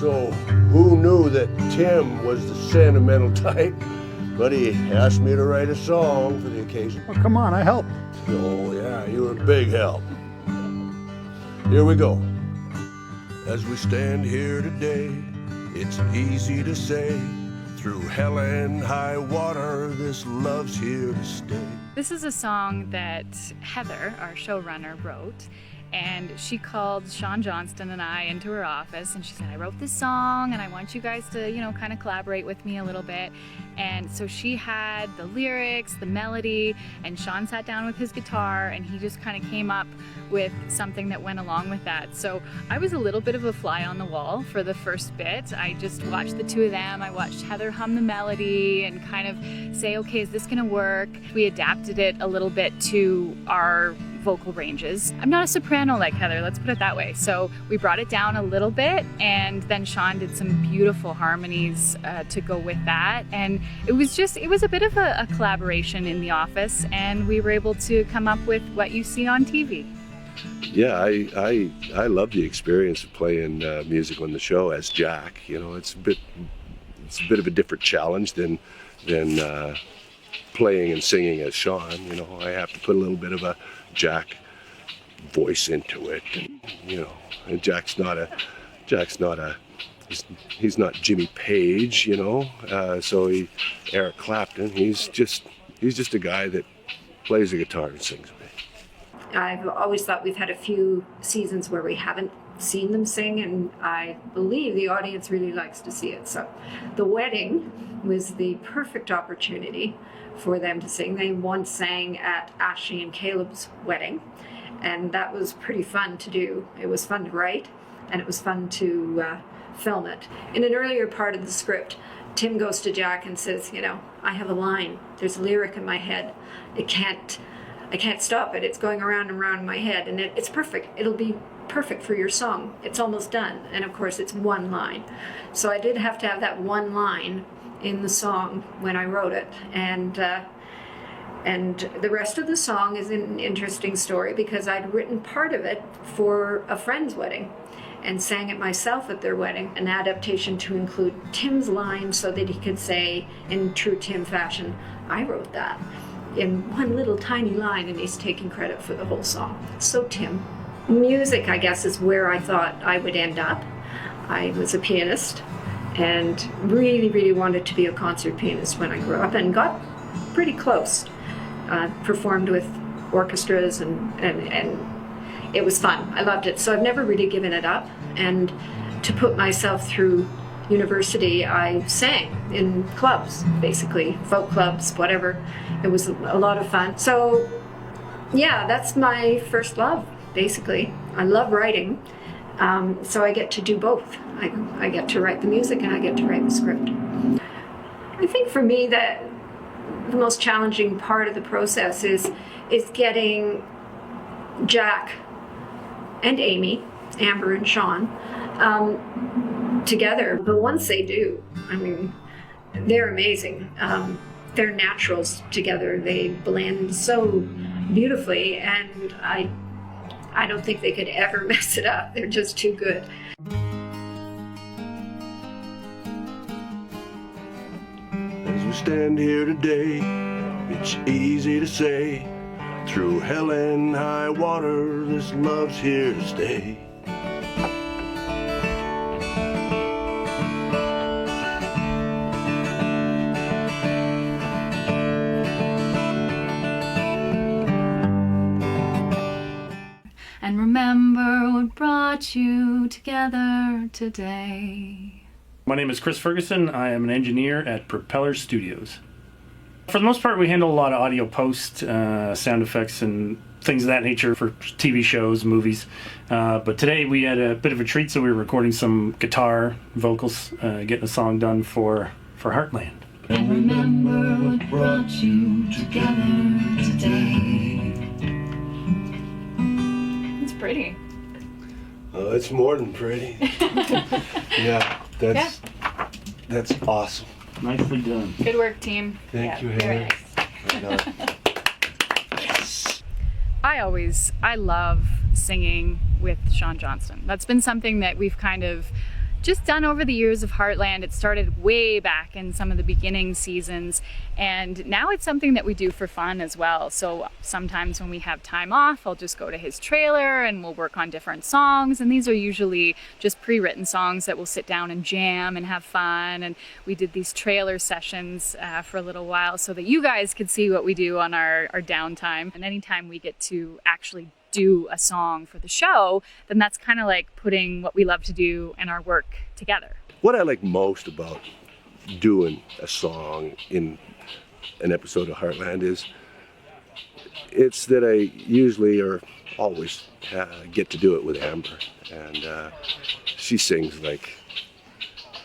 So, who knew that Tim was the sentimental type? But he asked me to write a song for the occasion. Well, come on, I helped. Oh, yeah, you were a big help. Here we go. As we stand here today, it's easy to say, through hell and high water, this love's here to stay. This is a song that Heather, our showrunner, wrote. And she called Sean Johnston and I into her office and she said, I wrote this song and I want you guys to, kind of collaborate with me a little bit. And so she had the lyrics, the melody, and Sean sat down with his guitar and he just kind of came up with something that went along with that. So I was a little bit of a fly on the wall for the first bit. I just watched the two of them. I watched Heather hum the melody and kind of say, okay, is this gonna work? We adapted it a little bit to our vocal ranges. I'm not a soprano like Heather, let's put it that way. So we brought it down a little bit and then Sean did some beautiful harmonies to go with that. And it was a bit of a collaboration in the office and we were able to come up with what you see on TV. Yeah, I love the experience of playing music on the show as Jack. It's a bit of a different challenge than playing and singing as Sean. I have to put a little bit of a Jack voice into it, and Jack's not Jimmy Page, so Eric Clapton, he's just a guy that plays the guitar and sings a bit. I've always thought we've had a few seasons where we haven't seen them sing, and I believe the audience really likes to see it. So the wedding was the perfect opportunity for them to sing. They once sang at Ashley and Caleb's wedding, and that was pretty fun to do. It was fun to write, and it was fun to film it. In an earlier part of the script, Tim goes to Jack and says, I have a line. There's a lyric in my head. I can't stop it. It's going around and around in my head, and it's perfect. It'll be perfect for your song. It's almost done. And of course, it's one line. So I did have to have that one line in the song when I wrote it, and the rest of the song is an interesting story because I'd written part of it for a friend's wedding and sang it myself at their wedding, an adaptation to include Tim's line so that he could say in true Tim fashion, I wrote that in one little tiny line, and he's taking credit for the whole song. So Tim. Music, I guess, is where I thought I would end up. I was a pianist and really wanted to be a concert pianist when I grew up and got pretty close. Performed with orchestras and it was fun. I loved it. So I've never really given it up. And to put myself through university, I sang in clubs, basically, folk clubs, whatever. It was a lot of fun. So yeah, that's my first love, basically. I love writing. So I get to do both. I get to write the music and I get to write the script. I think for me that the most challenging part of the process is getting Jack and Amy, Amber and Sean, together. But once they do, they're amazing. They're naturals together. They blend so beautifully, and I don't think they could ever mess it up. They're just too good. As we stand here today, it's easy to say, through hell and high water, this love's here to stay. And remember what brought you together today. My name is Chris Ferguson. I am an engineer at Propeller Studios. For the most part, we handle a lot of audio post, sound effects, and things of that nature for TV shows, movies. But today we had a bit of a treat, so we were recording some guitar, vocals, getting a song done for Heartland. And remember what brought you together today. It's pretty. Oh, it's more than pretty. Yeah, that's awesome. Nicely done. Good work, team. Thank you, very Hannah. nice. I love singing with Sean Johnston. That's been something that we've kind of just done over the years of Heartland. It started way back in some of the beginning seasons, and now it's something that we do for fun as well. So sometimes when we have time off, I'll just go to his trailer and we'll work on different songs, and these are usually just pre-written songs that we'll sit down and jam and have fun. And we did these trailer sessions for a little while so that you guys could see what we do on our downtime. And anytime we get to actually do a song for the show, then that's kind of like putting what we love to do and our work together. What I like most about doing a song in an episode of Heartland is it's that I usually or always get to do it with Amber, and she sings like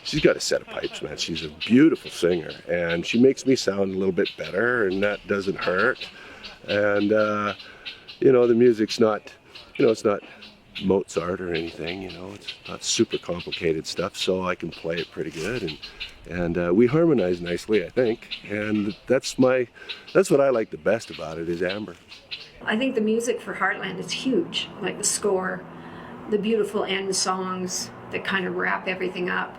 she's got a set of pipes, man. She's a beautiful singer, and she makes me sound a little bit better, and that doesn't hurt. And you know, the music's not, you know, it's not Mozart or anything, you know, it's not super complicated stuff, so I can play it pretty good, and we harmonize nicely, I think, and that's what I like the best about it is Amber. I think the music for Heartland is huge, like the score, the beautiful end songs that kind of wrap everything up.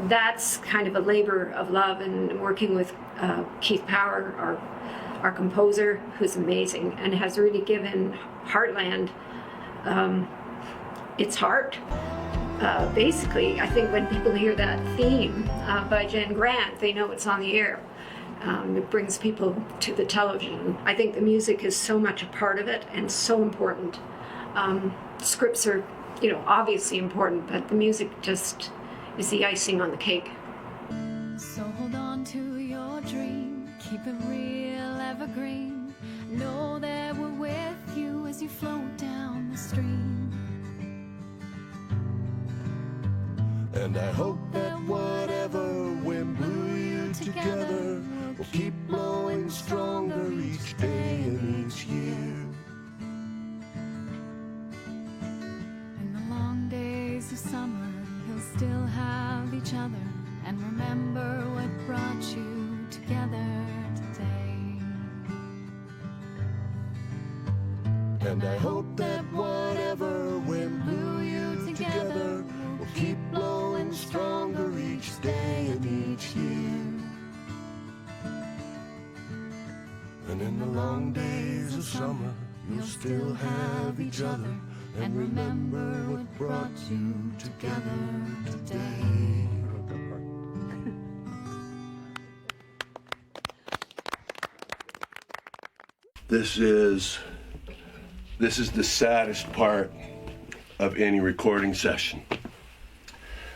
That's kind of a labor of love, and working with Keith Power, our composer, who's amazing and has really given Heartland its heart. Basically, I think when people hear that theme by Jen Grant, they know it's on the air. It brings people to the television. I think the music is so much a part of it and so important. Scripts are, you know, obviously important, but the music just is the icing on the cake. So hold on to your dream, keep it real, evergreen. Know that we're with you as you float down the stream. And I hope that whatever wind blew you together will keep blowing stronger each day and each year. In the long days of summer, you'll still have each other, and remember what brought you together today. And I hope that whatever wind blew you together will keep blowing stronger each day and each year. And in the long days of summer, you'll still have each other, and remember what brought you together today. This is the saddest part of any recording session.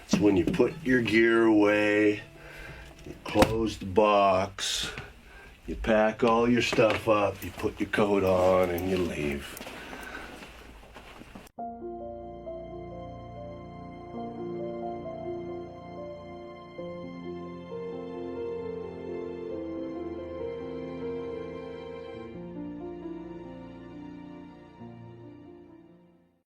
It's when you put your gear away, you close the box, you pack all your stuff up, you put your coat on, and you leave.